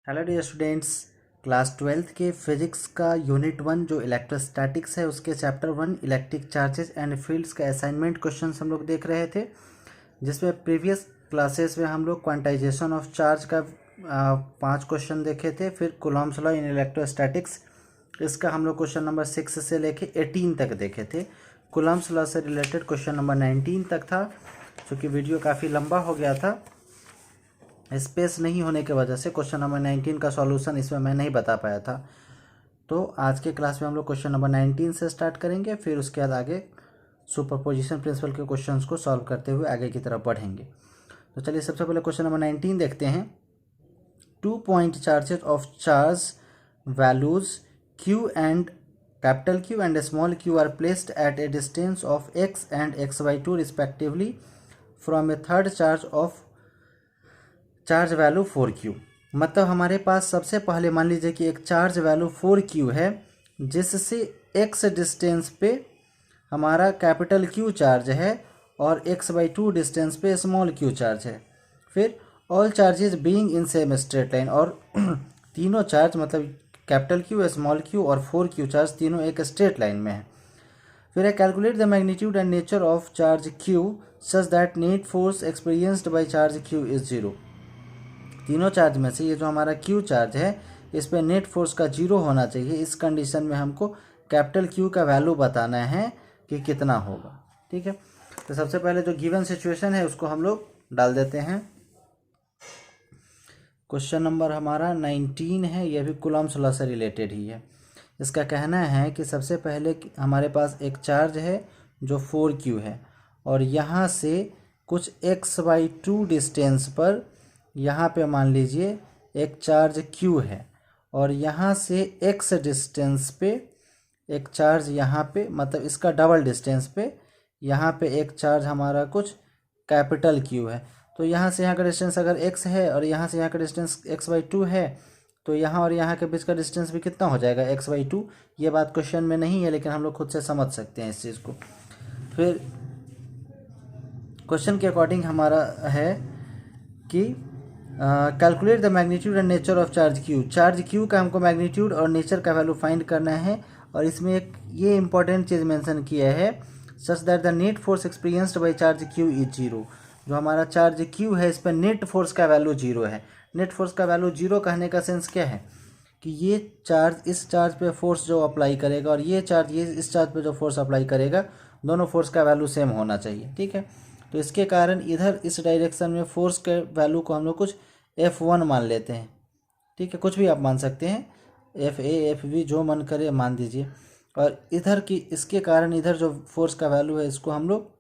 Hello dear students. Class twelfth के physics का unit 1 जो इलेक्ट्रोस्टैटिक्स है उसके chapter 1 electric charges and fields का असाइनमेंट क्वेश्चंस हम लोग देख रहे थे, जिसमें प्रीवियस क्लासेस में हम लोग क्वांटाइजेशन ऑफ चार्ज का 5 क्वेश्चन देखे थे। फिर कूलॉम्स लॉ इन इलेक्ट्रोस्टैटिक्स इसका हम लोग क्वेश्चन नंबर 6 से लेके 18 तक देखे थे। कूलॉम्स लॉ से रिलेटेड क्वेश्चन नंबर 19 तक था। चूँकि वीडियो काफ़ी लंबा हो गया था, स्पेस नहीं होने की वजह से क्वेश्चन नंबर 19 का सॉल्यूशन इसमें मैं नहीं बता पाया था। तो आज के क्लास में हम लोग क्वेश्चन नंबर 19 से स्टार्ट करेंगे, फिर उसके बाद आगे सुपरपोजिशन प्रिंसिपल के क्वेश्चंस को सॉल्व करते हुए आगे की तरफ बढ़ेंगे। तो चलिए सबसे पहले क्वेश्चन नंबर 19 देखते हैं। 2 point charges of charge values Q and capital Q and small q are placed at a distance of x and x/2 respectively from a third charge of charge value 4Q। मतलब हमारे पास सबसे पहले मान लीजिए कि एक चार्ज वैल्यू 4Q है, जिससे x डिस्टेंस पे हमारा कैपिटल Q चार्ज है और x/2 डिस्टेंस पे स्मॉल q चार्ज है। फिर all charges being in same straight line, और तीनों चार्ज मतलब कैपिटल Q, स्मॉल q और 4Q चार्ज तीनों एक स्ट्रेट लाइन में है। फिर है calculate the magnitude and nature of charge Q such that net force experienced by charge Q is 0। तीनों चार्ज में से ये जो हमारा Q चार्ज है इस पर नेट फोर्स का 0 होना चाहिए। इस कंडीशन में हमको कैपिटल Q का वैल्यू बताना है कि कितना होगा। ठीक है, तो सबसे पहले जो गिवन सिचुएशन है उसको हम लोग डाल देते हैं। क्वेश्चन नंबर हमारा 19 है, यह भी कूलॉम्स लॉ से रिलेटेड ही है। इसका कहना है कि सबसे पहले हमारे पास एक चार्ज है जो 4Q है, और यहाँ से कुछ x/2 डिस्टेंस पर यहाँ पे मान लीजिए एक चार्ज Q है, और यहाँ से x डिस्टेंस पे एक चार्ज यहाँ पे, मतलब इसका डबल डिस्टेंस पे यहाँ पे एक चार्ज हमारा कुछ कैपिटल Q है। तो यहाँ से यहाँ का डिस्टेंस अगर x है और यहाँ से यहाँ का डिस्टेंस x/2 है, तो यहाँ और यहाँ के बीच का डिस्टेंस भी कितना हो जाएगा, x/2। ये बात क्वेश्चन में नहीं है, लेकिन हम लोग खुद से समझ सकते हैं इस चीज़ को। फिर क्वेश्चन के अकॉर्डिंग हमारा है कि calculate the magnitude and nature of charge Q। Charge Q का हमको मैग्नीट्यूड और नेचर का वैल्यू फाइंड करना है, और इसमें एक ये इंपॉर्टेंट चीज़ मेंशन किया है, such that the net force experienced by charge Q is 0। जो हमारा चार्ज Q है इस पर नेट फोर्स का वैल्यू 0 है। नेट फोर्स का वैल्यू 0 कहने का सेंस क्या है कि ये चार्ज इस चार्ज पे फोर्स जो अप्लाई करेगा और ये चार्ज ये इस चार्ज पे जो फोर्स अप्लाई करेगा, दोनों फोर्स का वैल्यू सेम होना चाहिए। ठीक है, तो इसके कारण इधर इस डायरेक्शन में फोर्स के वैल्यू को हम लोग कुछ F1 मान लेते हैं। ठीक है, कुछ भी आप मान सकते हैं, FA FB जो मन करे मान दीजिए। और इधर की इसके कारण इधर जो फोर्स का वैल्यू है इसको हम लोग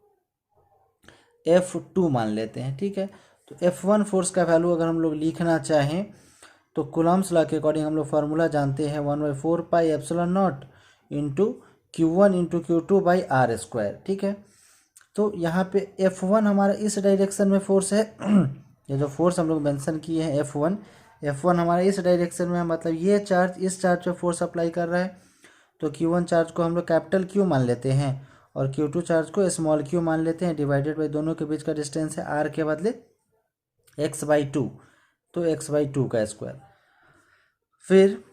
F2 मान लेते हैं। ठीक है, तो F1 फोर्स का वैल्यू अगर हम लोग लिखना चाहें तो कूलॉम्स लॉ के अकॉर्डिंग हम लोग फार्मूला जानते हैं 1/4πε0 into Q1 into Q2 by R²। ठीक है, तो यहाँ पे F1 हमारा इस डायरेक्शन में फोर्स है। ये जो फोर्स हम लोग मेंशन किए हैं F1 हमारा इस डायरेक्शन में है, मतलब ये चार्ज इस चार्ज पे फोर्स अप्लाई कर रहा है। तो Q1 चार्ज को हम लोग कैपिटल Q मान लेते हैं और Q2 चार्ज को स्मॉल q मान लेते हैं, डिवाइडेड बाई दोनों के बीच का डिस्टेंस है R के बदले x/2, तो x/2 का स्क्वायर। फिर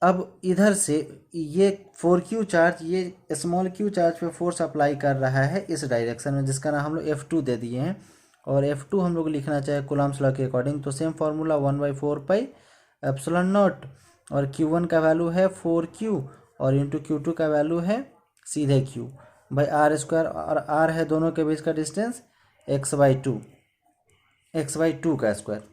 अब इधर से ये 4Q चार्ज ये स्मॉल q चार्ज पे फोर्स अप्लाई कर रहा है इस डायरेक्शन में, जिसका नाम हम लोग F2 दे दिए हैं। और F2 हम लोग लिखना चाहे कूलॉम्स लॉ के अकॉर्डिंग तो सेम फार्मूला 1/4πε0, और Q1 का वैल्यू है 4Q और इंटू Q2 का वैल्यू है सीधे Q बाई R², और R है दोनों के बीच का डिस्टेंस x/2 का स्क्वायर।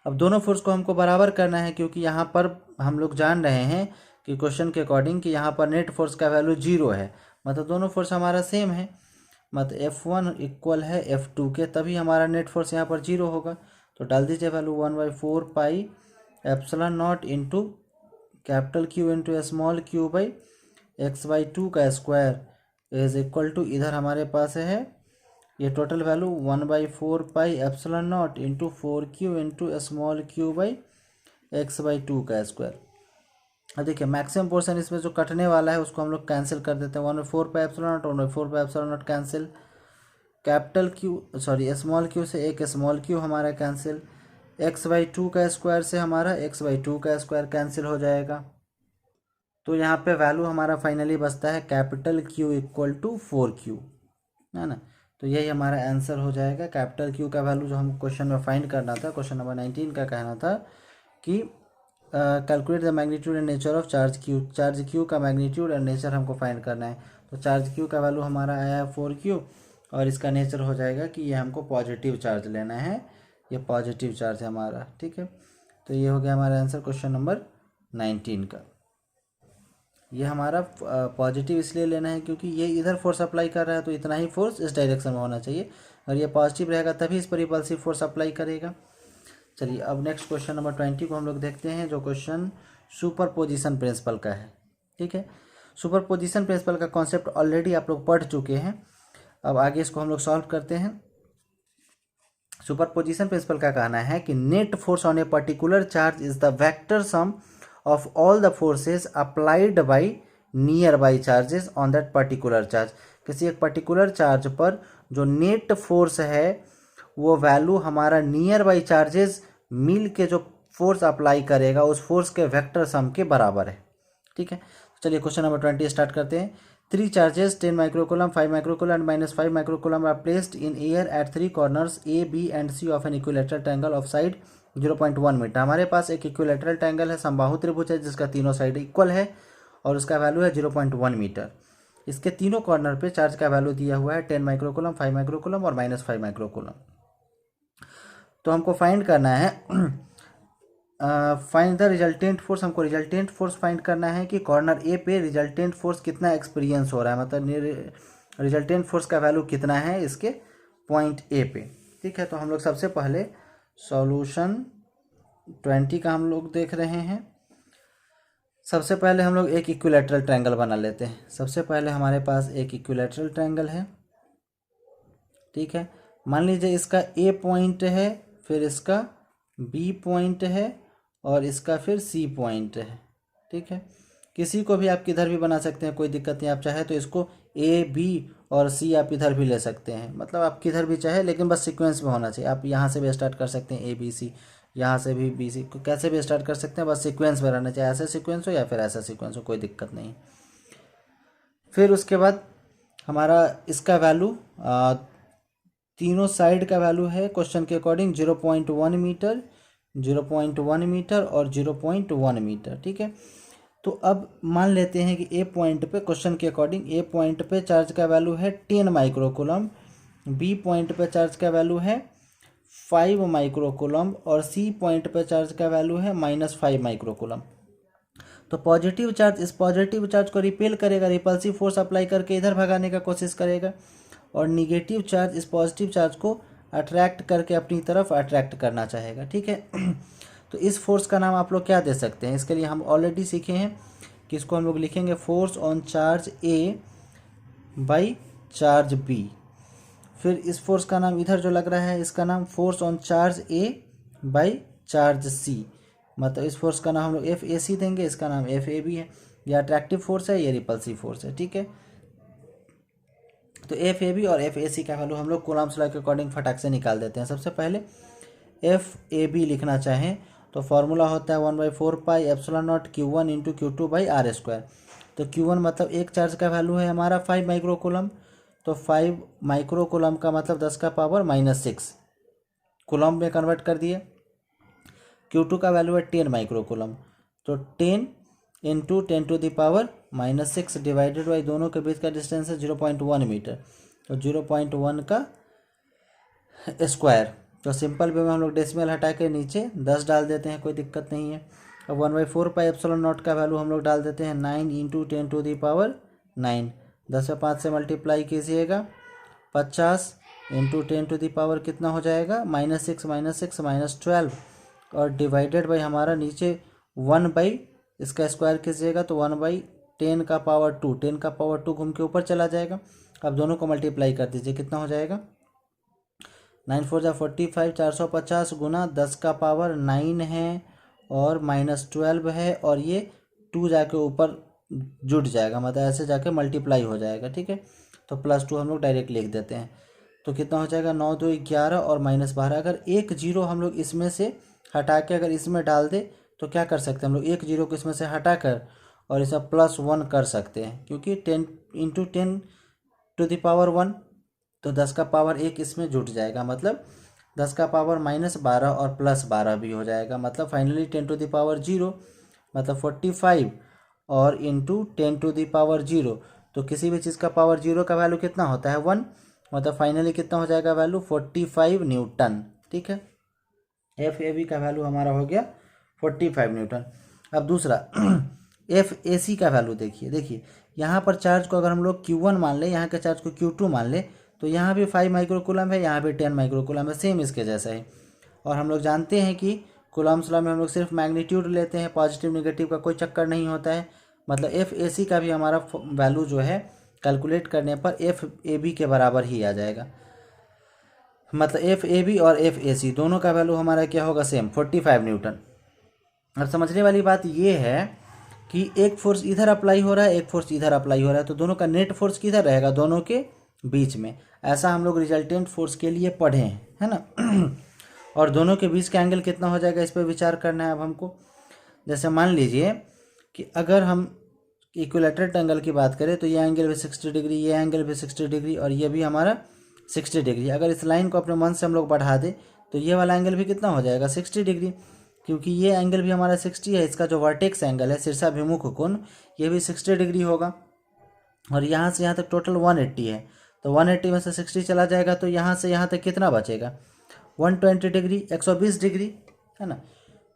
अब दोनों फोर्स को हमको बराबर करना है, क्योंकि यहाँ पर हम लोग जान रहे हैं कि क्वेश्चन के अकॉर्डिंग कि यहाँ पर नेट फोर्स का वैल्यू 0 है, मतलब दोनों फोर्स हमारा सेम है, मतलब F1 इक्वल है F2 के, तभी हमारा नेट फोर्स यहाँ पर 0 होगा। तो डाल दीजिए value 1/4πε0 into capital Q into small q by x/2 का स्क्वायर इज इक्वल टू, इधर हमारे पास है ये total value 1/4πε0 into 4Q into small q by x/2 का स्क्वायर। अब देखिए मैक्सिमम पोर्शन इसमें जो कटने वाला है उसको हम लोग कैंसिल कर देते हैं। 1/4πε0 1/4πε0 cancel, capital Q sorry small q से एक स्मॉल q हमारा कैंसिल, x/2 का स्क्वायर से हमारा x/2 का स्क्वायर कैंसिल हो जाएगा। तो यहाँ पे वैल्यू हमारा फाइनली बचता है capital Q equal to 4Q, है ना। तो यही हमारा आंसर हो जाएगा। कैपिटल Q का वैल्यू जो हम क्वेश्चन में फाइंड करना था, क्वेश्चन नंबर 19 का कहना था कि calculate the magnitude and nature of charge Q। Charge Q का मैग्नीट्यूड और नेचर हमको फाइंड करना है। तो चार्ज Q का वैल्यू हमारा आया है 4Q और इसका नेचर हो जाएगा कि ये हमको पॉजिटिव चार्ज लेना है, ये पॉजिटिव चार्ज है हमारा, ठीक है। तो ये हो गया हमारा आंसर क्वेश्चन नंबर 19 का। ये हमारा पॉजिटिव इसलिए लेना है क्योंकि ये इधर फोर्स अप्लाई कर रहा है, तो इतना ही फोर्स इस डायरेक्शन में होना चाहिए, और ये पॉजिटिव रहेगा तभी इस पर रिपल्सिव फोर्स अप्लाई करेगा। चलिए अब नेक्स्ट क्वेश्चन नंबर 20 को हम लोग देखते हैं, जो क्वेश्चन सुपरपोजिशन प्रिंसिपल का है, ठीक है। सुपरपोजिशन प्रिंसिपल का कॉन्सेप्ट ऑलरेडी आप लोग पढ़ चुके हैं। अब आगे इसको हम लोग सॉल्व करते हैं। सुपरपोजिशन प्रिंसिपल का कहना है कि net force on a particular charge is the vector sum of all the forces applied by near by charges on that particular charge. किसी एक पर्टिकुलर चार्ज पर जो नेट फोर्स है वो वैल्यू हमारा नियर बाई चार्जेस मिल के जो force apply करेगा उस फोर्स के वेक्टर सम के बराबर है, ठीक है। चलिए क्वेश्चन नंबर 20 स्टार्ट करते हैं। 3 charges 10 microcoulomb, 5 microcoulomb and -5 microcoulomb are placed in air at 3 corners A, B and C of an equilateral triangle of side 0.1 metre. हमारे पास एक इक्विलेटरल ट्रायंगल है, समबाहु त्रिभुज है जिसका तीनों साइड इक्वल है और उसका वैल्यू है 0.1 मीटर। इसके तीनों कॉर्नर पे चार्ज का वैल्यू दिया हुआ है 10 माइक्रोकूलम, 5 माइक्रोकूलम और -5 माइक्रोकूलम। तो हमको फाइंड करना है फाइंड द रिजल्टेंट फोर्स। हमको रिजल्टेंट फोर्स फाइंड करना है कि कॉर्नर ए पे रिजल्टेंट फोर्स कितना एक्सपीरियंस हो रहा है, मतलब रिजल्टेंट फोर्स का वैल्यू कितना है इसके पॉइंट ए पे, ठीक है। तो हम लोग सबसे पहले सॉल्यूशन 20 का हम लोग देख रहे हैं। सबसे पहले हम लोग एक इक्विलेटरल ट्रायंगल बना लेते हैं। सबसे पहले हमारे पास एक इक्विलेटरल ट्रायंगल है, ठीक है। मान लीजिए इसका ए पॉइंट है, फिर इसका बी पॉइंट है और इसका फिर सी पॉइंट है, ठीक है। किसी को भी आप किधर भी बना सकते हैं, कोई दिक्कत नहीं। आप चाहे तो इसको ए बी और सी आप इधर भी ले सकते हैं, मतलब आप किधर भी चाहे, लेकिन बस सीक्वेंस में होना चाहिए। आप यहाँ से भी स्टार्ट कर सकते हैं ए बी सी, यहाँ से भी बी सी, कैसे भी स्टार्ट कर सकते हैं, बस सीक्वेंस में रहना चाहिए। ऐसा सीक्वेंस हो या फिर ऐसा सीक्वेंस हो, कोई दिक्कत नहीं। फिर उसके बाद हमारा इसका वैल्यू तीनों साइड का वैल्यू है क्वेश्चन के अकॉर्डिंग 0.1 मीटर, 0.1 मीटर और 0.1 मीटर, ठीक है। तो अब मान लेते हैं कि ए पॉइंट पे क्वेश्चन के अकॉर्डिंग ए पॉइंट पे चार्ज का वैल्यू है 10 माइक्रोकूलम, बी पॉइंट पे चार्ज का वैल्यू है 5 माइक्रोकूलम और सी पॉइंट पे चार्ज का वैल्यू है -5 माइक्रोकूलम। तो पॉजिटिव चार्ज इस पॉजिटिव चार्ज को रिपेल करेगा, रिपल्सिव फोर्स अप्लाई करके इधर भगाने का कोशिश करेगा, और निगेटिव चार्ज इस पॉजिटिव चार्ज को अट्रैक्ट करके अपनी तरफ अट्रैक्ट करना चाहेगा, ठीक है। तो इस फोर्स का नाम आप लोग क्या दे सकते हैं, इसके लिए हम ऑलरेडी सीखे हैं कि इसको हम लोग लिखेंगे force on charge A by charge B. फिर इस फोर्स का नाम इधर जो लग रहा है इसका नाम force on charge A by charge C, मतलब इस फोर्स का नाम हम लोग एफ ए सी देंगे, इसका नाम एफ ए बी है। ये अट्रैक्टिव फोर्स है, ये रिपल्सिव फोर्स है, ठीक है। तो एफ ए बी और एफ ए सी का वैल्यू हम लोग कूलम्ब्स लॉ के अकॉर्डिंग फटाक से निकाल देते हैं। सबसे पहले एफ ए बी लिखना चाहें तो फॉर्मूला होता है 1/4 pi epsilon naught Q1 into Q2 by R square. तो Q1 मतलब एक चार्ज का वैल्यू है हमारा 5 माइक्रोकूलम, तो 5 माइक्रोकूलम का मतलब 10 का पावर -6 कूलम्ब में कन्वर्ट कर दिए। Q2 का वैल्यू है 10 माइक्रोकूलम, तो 10 into 10 to the power -6 divided by दोनों के बीच का डिस्टेंस है 0.1 मीटर, तो 0.1 का स्क्वायर। तो सिंपल वे में हम लोग डेसिमल हटा के नीचे 10 डाल देते हैं, कोई दिक्कत नहीं है। अब 1/4 पाई एप्सिलॉन नॉट का वैल्यू हम लोग डाल देते हैं 9 इंटू 10 टू द पावर 9। 10 में 5 से मल्टीप्लाई कीजिएगा, 50 इंटू 10 टू द पावर कितना हो जाएगा -6 -12, और डिवाइडेड बाई हमारा नीचे 1 बाई इसका स्क्वायर कीजिएगा तो 1/10 का पावर 2, 10 का पावर 2 घूम के ऊपर चला जाएगा। अब दोनों को मल्टीप्लाई कर दीजिए, कितना हो जाएगा 9 4 जा 45, 450 गुना 10 का पावर 9 है और -12 है, और ये 2 जाके ऊपर जुट जाएगा, मतलब ऐसे जाके मल्टीप्लाई हो जाएगा, ठीक है। तो +2 हम लोग डायरेक्ट लिख देते हैं, तो कितना हो जाएगा 9 2 11 और -12। अगर एक जीरो हम लोग इसमें से हटा के अगर इसमें डाल दे तो क्या कर सकते हैं हम लोग, एक जीरो को इसमें से हटा कर और इसे +1 कर सकते हैं, क्योंकि 10 × 10⁻1 तो 10 का पावर 1 इसमें जुट जाएगा, मतलब 10 का पावर -12 और +12 भी हो जाएगा, मतलब फाइनली 10⁻0 मतलब 45 और इंटू 10⁻0। तो किसी भी चीज़ का पावर 0 का वैल्यू कितना होता है 1, मतलब फाइनली कितना हो जाएगा वैल्यू 45 न्यूटन। ठीक है, FAB का वैल्यू हमारा हो गया 45 न्यूटन। अब दूसरा FAC का वैल्यू देखिए यहाँ पर चार्ज को अगर हम लोग Q1 मान ले, यहाँ के चार्ज को Q2 मान ले, तो यहाँ भी 5 माइक्रोकूलम है, यहाँ भी 10 माइक्रोकूलम है, सेम इसके जैसा है। और हम लोग जानते हैं कि कूलम्ब्स लॉ में हम लोग सिर्फ मैग्नीट्यूड लेते हैं, पॉजिटिव निगेटिव का कोई चक्कर नहीं होता है। मतलब FAC का भी हमारा वैल्यू जो है कैलकुलेट करने पर FAB के बराबर ही आ जाएगा, मतलब FAB और FAC दोनों का वैल्यू हमारा क्या होगा सेम 45 न्यूटन। और समझने वाली बात ये है कि एक फोर्स इधर अप्लाई हो रहा है, एक फोर्स इधर अप्लाई हो रहा है, तो दोनों का नेट फोर्स किधर रहेगा, दोनों के बीच में। ऐसा हम लोग रिजल्टेंट फोर्स के लिए पढ़े हैं, है ना। और दोनों के बीच का एंगल कितना हो जाएगा, इस पर विचार करना है अब हमको। जैसे मान लीजिए कि अगर हम इक्विलैटरल एंगल की बात करें तो ये एंगल भी 60 डिग्री, ये एंगल भी 60 डिग्री और ये भी हमारा 60 डिग्री। अगर इस लाइन को अपने मन से हम लोग बढ़ा दें तो ये वाला एंगल भी कितना हो जाएगा 60 डिग्री, क्योंकि ये एंगल भी हमारा 60 है। इसका जो वर्टेक्स एंगल है शीर्षाभिमुख कोण, ये भी 60 डिग्री होगा। और यहाँ से यहाँ तक टोटल 180 है, तो 180 में से 60 चला जाएगा तो यहाँ से यहाँ तक कितना बचेगा 120 डिग्री, 120 डिग्री, है ना।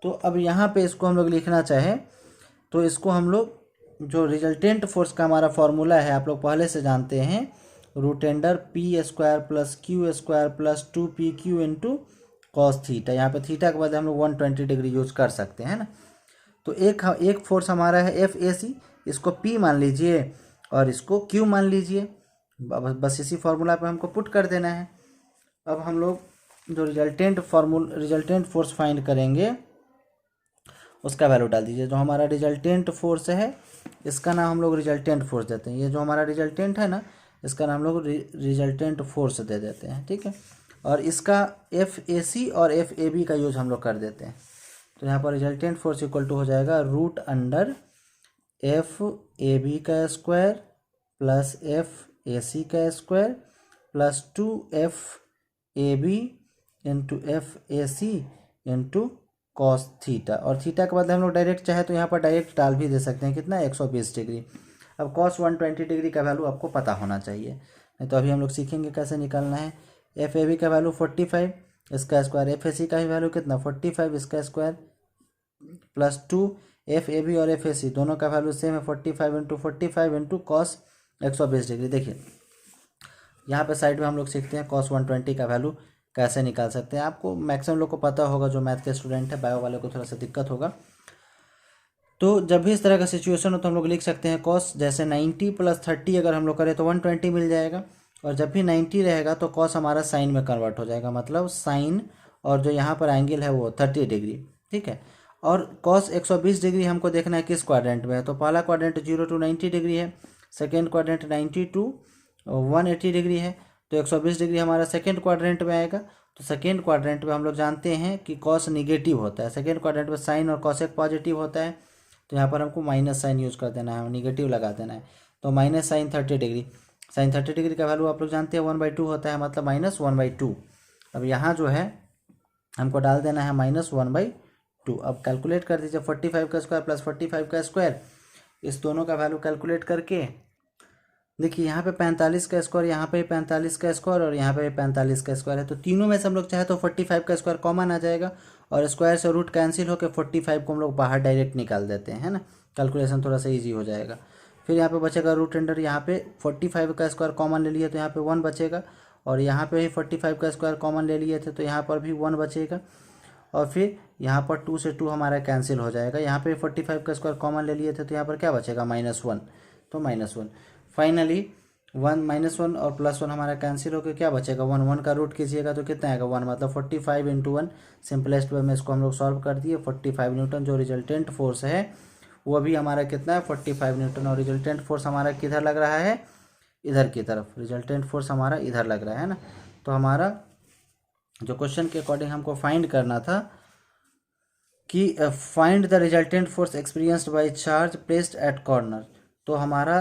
तो अब यहाँ पे इसको हम लोग लिखना चाहें तो इसको हम लोग जो रिजल्टेंट फोर्स का हमारा फॉर्मूला है आप लोग पहले से जानते हैं, √P² + Q² + 2PQ × cos theta. यहाँ पे थीटा के बाद हम लोग 120 डिग्री यूज कर सकते हैं ना। तो एक फोर्स हमारा है FAC, इसको P मान लीजिए और इसको Q मान लीजिए, बस इसी फॉर्मूला पे हमको पुट कर देना है। अब हम लोग जो रिजल्टेंट फोर्स फाइंड करेंगे उसका वैल्यू डाल दीजिए। जो हमारा रिजल्टेंट फोर्स है इसका नाम हम लोग रिजल्टेंट फोर्स देते हैं, ये जो हमारा रिजल्टेंट है ना इसका नाम हम लोग रिजल्टेंट फोर्स दे देते हैं, ठीक है। और इसका FAC और FAB का यूज हम लोग कर देते हैं। तो यहाँ पर रिजल्टेंट फोर्स इक्वल टू हो जाएगा √FAB² + FAC² + 2FAB × FAC × cos theta. और थीटा के बदले हम लोग डायरेक्ट चाहे तो यहाँ पर डायरेक्ट डाल भी दे सकते हैं, कितना 120 डिग्री। अब cos 120 डिग्री का वैल्यू आपको पता होना चाहिए, नहीं तो अभी हम लोग सीखेंगे कैसे निकालना है। FAB का वैल्यू 45 इसका स्क्वायर, FAC का भी वैल्यू कितना 45 इसका स्क्वायर + 2 FAB और FAC दोनों का वैल्यू सेम है 45 × 45 × cos 120 डिग्री। देखिए यहाँ पे साइड में हम लोग सीखते हैं cos 120 का वैल्यू कैसे निकाल सकते हैं। आपको मैक्सिमम लोग को पता होगा, जो मैथ के स्टूडेंट है, बायो वाले को थोड़ा सा दिक्कत होगा। तो जब भी इस तरह का सिचुएशन हो तो हम लोग लिख सकते हैं cos, जैसे 90 + 30 अगर हम लोग करें तो 120 मिल जाएगा। और जब भी 90 रहेगा तो cos हमारा साइन में कन्वर्ट हो जाएगा, मतलब साइन और जो यहाँ पर एंगल है वो 30 डिग्री, ठीक है। और cos 120 डिग्री हमको देखना है किस क्वाड्रेंट में है, तो पहला क्वाड्रेंट 0 to 90 डिग्री है, सेकेंड क्वाड्रेंट 90 to 180 डिग्री है, तो 120 डिग्री हमारा सेकेंड क्वाड्रेंट में आएगा। तो सेकेंड क्वाड्रेंट में हम लोग जानते हैं कि cos निगेटिव होता है, सेकेंड क्वाड्रेंट में साइन और cosec पॉजिटिव होता है, तो यहाँ पर हमको माइनस साइन यूज़ कर देना है, निगेटिव लगा देना है। तो minus sine 30 degree, sine 30 degree का वैल्यू आप लोग जानते हैं 1/2 होता है, मतलब -1/2। अब यहाँ जो है हमको डाल देना है -1/2। अब कैलकुलेट कर दीजिए 45 का स्क्वायर + 45 का स्क्वायर, इस दोनों का वैल्यू कैलकुलेट करके देखिए यहाँ पे 45 का स्क्वायर, यहाँ पे 45 का स्क्वायर और यहाँ पे 45 का स्क्वायर है, तो तीनों में से हम लोग चाहे तो 45 का स्क्वायर कॉमन आ जाएगा और स्क्वायर से रूट कैंसिल होकर 45 को हम लोग बाहर डायरेक्ट निकाल देते हैं, है ना। कैलकुलेशन थोड़ा सा ईजी हो जाएगा। फिर यहाँ पे बचेगा √अंडर, यहाँ पे 45 का स्क्वायर कॉमन ले लिए तो यहाँ पे 1 बचेगा, और यहाँ पे भी 45 का स्क्वायर कॉमन ले लिए थे तो यहाँ पर भी 1 बचेगा, और फिर यहाँ पर 2 से 2 हमारा कैंसिल हो जाएगा। यहाँ पे 45 का स्क्वायर कॉमन ले लिए थे तो यहाँ पर क्या बचेगा -1, तो -1। फाइनली 1 -1 और +1 हमारा कैंसिल होकर क्या बचेगा 1, 1 का रूट कीजिएगा तो कितना आएगा 1, मतलब 45 × 1। सिंपलेस्ट वे में इसको हम लोग सॉल्व कर दिए। 45 न्यूटन जो रिजल्टेंट फोर्स है वो भी हमारा कितना है 45 न्यूटन, और रिजल्टेंट फोर्स हमारा किधर लग रहा है, इधर की तरफ। रिजल्टेंट फोर्स हमारा इधर लग रहा है ना। तो हमारा जो क्वेश्चन के अकॉर्डिंग हमको फाइंड करना था कि find the resultant force experienced by charge placed eight corner. तो हमारा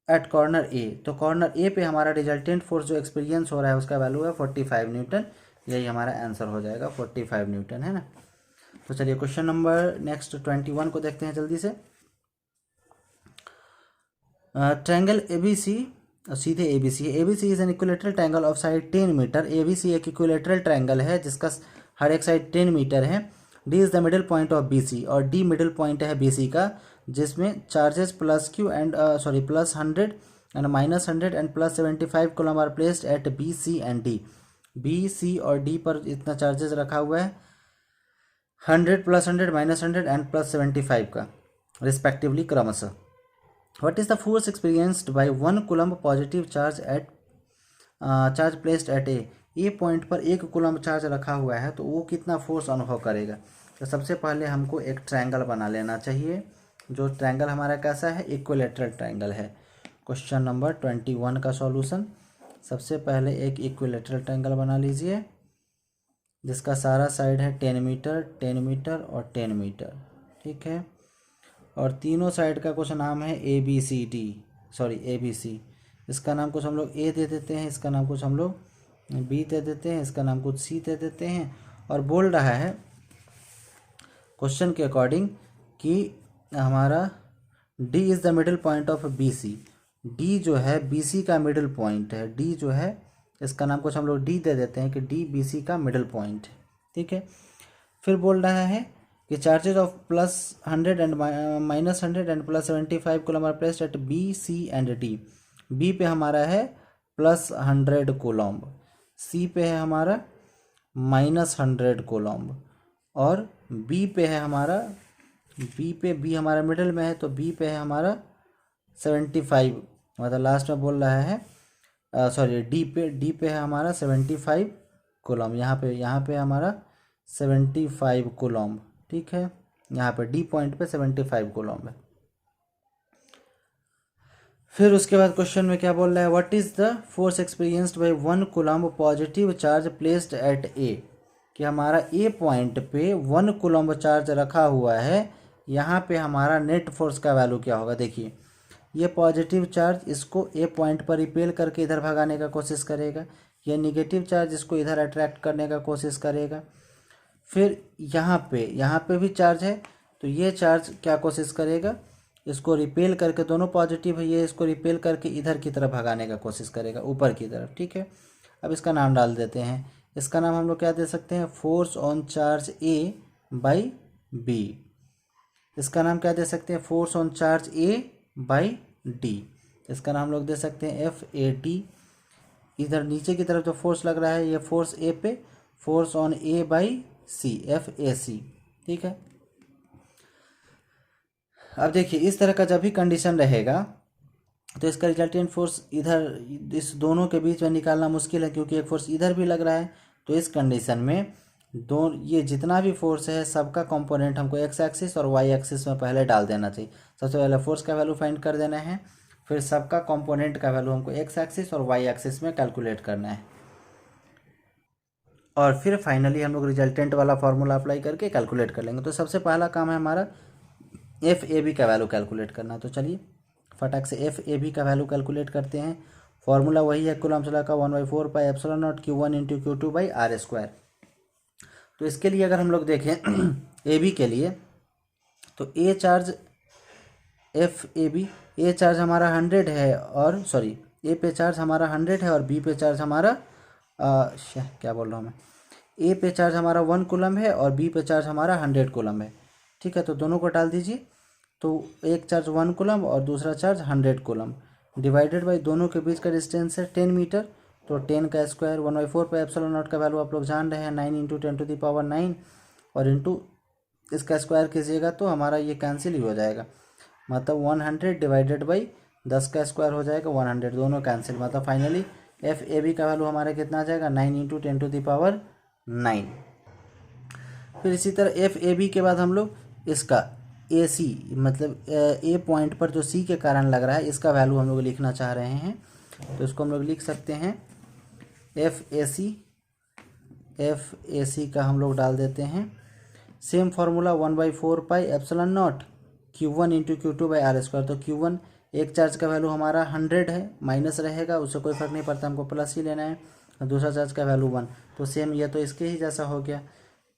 एट कॉर्नर ए, तो कॉर्नर ए पे हमारा रिजल्टेंट फोर्स जो एक्सपीरियंस हो रहा है उसका वैल्यू है 45 न्यूटन। यही हमारा आंसर हो जाएगा 45 न्यूटन, है ना। तो चलिए क्वेश्चन नंबर नेक्स्ट 21 को देखते हैं जल्दी से। ट्रायंगल एबीसी, सीधे एबीसी है। ABC is an equilateral triangle of side 10 metre. ABC एक इक्विलेटरल ट्रायंगल है जिसका हर एक साइड 10 मीटर है। D is the middle point of BC, और डी मिडिल पॉइंट है बीसी का, जिसमें charges plus Q and plus 100 and minus 100 and plus 75 coulomb are placed at B C and D. B C और D पर इतना charges रखा हुआ है, 100 प्लस 100 माइनस 100 एंड प्लस 75 का रिस्पेक्टिवली क्रमशः। What is the force experienced by 1 coulomb positive charge at charge placed at A point पर 1 coulomb charge रखा हुआ है, तो वो कितना फोर्स अनुभव करेगा। तो सबसे पहले हमको एक ट्रायंगल बना लेना चाहिए। जो ट्रायंगल हमारा कैसा है, इक्विलेटरल ट्रायंगल है। क्वेश्चन नंबर 21 का सॉल्यूशन, सबसे पहले एक इक्विलेटरल ट्रायंगल बना लीजिए जिसका सारा साइड है 10 मीटर 10 मीटर और 10 मीटर, ठीक है। और तीनों साइड का कुछ नाम है A B C D, sorry A B C. इसका नाम कुछ हम लोग ए दे देते हैं, इसका नाम कुछ हम लोग बी दे देते हैं, इसका नाम कुछ सी दे देते हैं। और बोल रहा है क्वेश्चन के अकॉर्डिंग कि हमारा D is the middle point of B C. D जो है बी सी का मिडिल पॉइंट है। डी जो है इसका नाम कुछ हम लोग डी दे देते हैं कि डी बी सी का मिडिल पॉइंट है, ठीक है। फिर बोल रहा है कि charges of plus 100 and minus 100 and plus 75 coulomb are placed at B C and D. B पे हमारा है प्लस 100 कूलम, सी पे है हमारा माइनस 100 कूलम, और बी पे है हमारा, बी हमारा मिडिल में है तो बी पे है हमारा 75, मतलब लास्ट में बोल रहा है सॉरी डी पे है हमारा 75 कूलम। यहाँ पे हमारा 75 कूलम, ठीक है। यहाँ पे डी पॉइंट पे 75 कूलम है। फिर उसके बाद क्वेश्चन में क्या बोल रहा है, what is the force experienced by 1 coulomb positive charge placed at A. कि हमारा ए पॉइंट पे 1 कूलम चार्ज रखा हुआ है, यहाँ पे हमारा नेट फोर्स का वैल्यू क्या होगा। देखिए ये पॉजिटिव चार्ज इसको ए पॉइंट पर रिपेल करके इधर भगाने का कोशिश करेगा, ये निगेटिव चार्ज इसको इधर अट्रैक्ट करने का कोशिश करेगा। फिर यहाँ पे भी चार्ज है, तो ये चार्ज क्या कोशिश करेगा, इसको रिपेल करके, दोनों पॉजिटिव है, ये इसको रिपेल करके इधर की तरफ भगाने का कोशिश करेगा, ऊपर की तरफ, ठीक है। अब इसका नाम डाल देते हैं। इसका नाम हम लोग क्या दे सकते हैं, force on charge A by B. इसका नाम क्या दे सकते हैं, force on charge A by D. इसका नाम हम लोग दे सकते हैं एफ ए डी। इधर नीचे की तरफ जो फोर्स लग रहा है ये फोर्स ए पे, force on A by C, F A C, ठीक है। अब देखिए इस तरह का जब भी कंडीशन रहेगा तो इसका रिजल्टेंट फोर्स इधर इस दोनों के बीच में निकालना मुश्किल है, क्योंकि एक फोर्स इधर भी लग रहा है। तो इस कंडीशन में ये जितना भी फोर्स है सबका कंपोनेंट हमको एक्स एक्सिस और वाई एक्सिस में पहले डाल देना चाहिए। सबसे पहले फोर्स का वैल्यू फाइंड कर देना है, फिर सबका कंपोनेंट का वैल्यू हमको एक्स एक्सिस और वाई एक्सिस में कैलकुलेट करना है, और फिर फाइनली हम लोग रिजल्टेंट वाला फार्मूला अप्लाई करके कैलकुलेट कर लेंगे। तो सबसे पहला काम है हमारा एफ ए बी का वैल्यू कैलकुलेट करना। तो चलिए फटाक से एफ ए बी का वैल्यू कैलकुलेट करते हैं। फार्मूला वही है कूलम्ब लॉ का 1/4 pi epsilon naught Q1 × Q2 by R square. तो इसके लिए अगर हम लोग देखें ए बी के लिए, तो A charge F A B, A charge हमारा 100 है, और सॉरी ए पे चार्ज हमारा 100 है और बी पे चार्ज हमारा क्या बोल रहा हूँ मैं, ए पे चार्ज हमारा 1 कूलम है और बी पे चार्ज हमारा 100 कूलम है, ठीक है। तो दोनों को डाल दीजिए। तो एक चार्ज 1 कूलम और दूसरा चार्ज 100 कूलम, डिवाइडेड बाई दोनों के बीच का डिस्टेंस है 10 मीटर। तो 10 का स्क्वायर 1/4 पे एप्सिलॉन नॉट का वैल्यू आप लोग जान रहे हैं 9 × 10⁻⁹, और इंटू इसका स्क्वायर कीजिएगा तो हमारा ये कैंसिल ही हो जाएगा, मतलब 100 डिवाइडेड बाई 10 का स्क्वायर हो जाएगा 100, दोनों कैंसिल, मतलब फाइनली एफ ए बी का वैल्यू हमारा कितना आ जाएगा 9 × 10⁻⁹। फिर इसी तरह एफ ए बी के बाद हम लोग इसका ए सी, मतलब ए पॉइंट पर जो सी के कारण लग रहा है, इसका वैल्यू हम लोग लिखना चाह रहे हैं। तो इसको हम लोग लिख सकते हैं एफ ए सी का हम लोग डाल देते हैं same formula 1/4πε0 Q1 into Q2/r²। तो Q1 एक चार्ज का वैल्यू हमारा 100 है, माइनस रहेगा, उससे कोई फर्क नहीं पड़ता, हमको प्लस ही लेना है। और दूसरा चार्ज का वैल्यू 1, तो सेम ये तो इसके ही जैसा हो गया।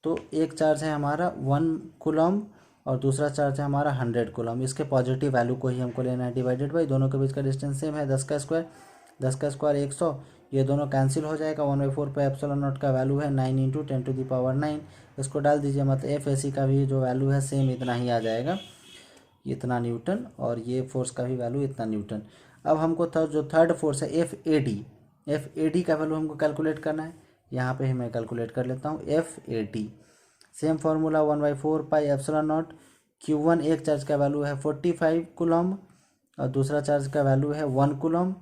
तो एक चार्ज है हमारा 1 कूलम और दूसरा चार्ज है हमारा 100 कूलम। इसके पॉजिटिव वैल्यू को ही हमको लेना है, डिवाइडेड बाई दोनों के बीच का डिस्टेंस सेम है 10 का स्क्वायर, 10 का स्क्वायर 100, ये दोनों कैंसिल हो जाएगा। 1/4πε0 का वैल्यू है 9 इंटू 10⁹ इसको डाल दीजिए, मतलब एफ ए सी का भी जो वैल्यू है सेम इतना ही आ जाएगा, इतना न्यूटन, और ये फोर्स का भी वैल्यू इतना न्यूटन। अब हमको जो थर्ड फोर्स है एफ ए डी का वैल्यू हमको कैलकुलेट करना है। यहाँ पे ही मैं कैलकुलेट कर लेता हूँ F A D. Same formula 1/4πε0 Q1 एक चार्ज का वैल्यू है 45 कूलम और दूसरा चार्ज का वैल्यू है 1 कूलम,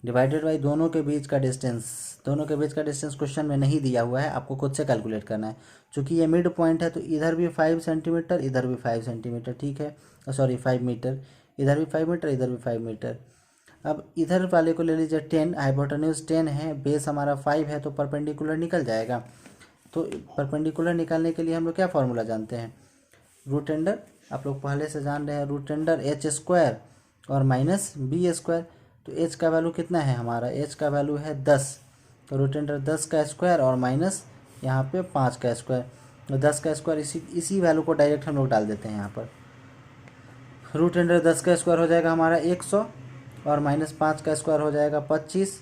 डिवाइडेड बाई दोनों के बीच का डिस्टेंस। दोनों के बीच का डिस्टेंस क्वेश्चन में नहीं दिया हुआ है, आपको खुद से कैलकुलेट करना है। चूँकि ये मिड पॉइंट है तो इधर भी 5 सेंटीमीटर, इधर भी 5 सेंटीमीटर, ठीक है, सॉरी 5 मीटर, इधर भी 5 मीटर, इधर भी 5 मीटर। अब इधर वाले को ले लीजिए 10, हाइपोटेन्यूज 10 है, बेस हमारा 5 है, तो परपेंडिकुलर निकल जाएगा। तो परपेंडिकुलर निकालने के लिए हम लोग क्या फार्मूला जानते हैं, रूट अंडर, आप लोग पहले से जान रहे हैं, रूट अंडर एच स्क्वायर और माइनस बी स्क्वायर। तो एच का वैल्यू कितना है हमारा, एच का वैल्यू है 10, तो रूट अंडर 10 का स्क्वायर और माइनस यहाँ पे 5 का स्क्वायर। तो 10 का स्क्वायर इसी वैल्यू को डायरेक्ट हम लोग डाल देते हैं यहाँ पर। रूट अंडर 10 का स्क्वायर हो जाएगा हमारा 100 और माइनस 5 का स्क्वायर हो जाएगा 25,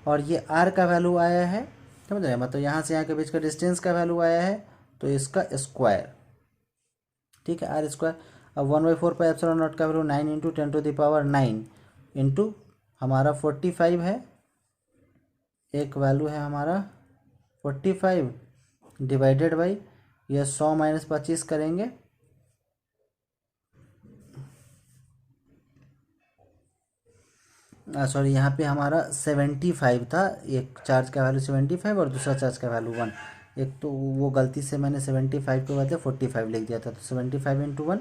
और ये आर का वैल्यू आया है, समझ रहे हैं, मतलब यहाँ से यहाँ के बीच का डिस्टेंस का वैल्यू आया है, तो इसका स्क्वायर, ठीक है, आर स्क्वायर। अब 1/4πε0 का वैल्यू 9 इंटू 10⁹ इंटू हमारा 45 है, एक वैल्यू है हमारा 45, डिवाइडेड बाई ये 100 माइनस 25 करेंगे, सॉरी यहाँ पे हमारा 75 था, एक चार्ज का वैल्यू 75 और दूसरा चार्ज का वैल्यू 1। एक तो वो गलती से मैंने 75 के बदले 45 लिख दिया था, तो 75 इंटू 1,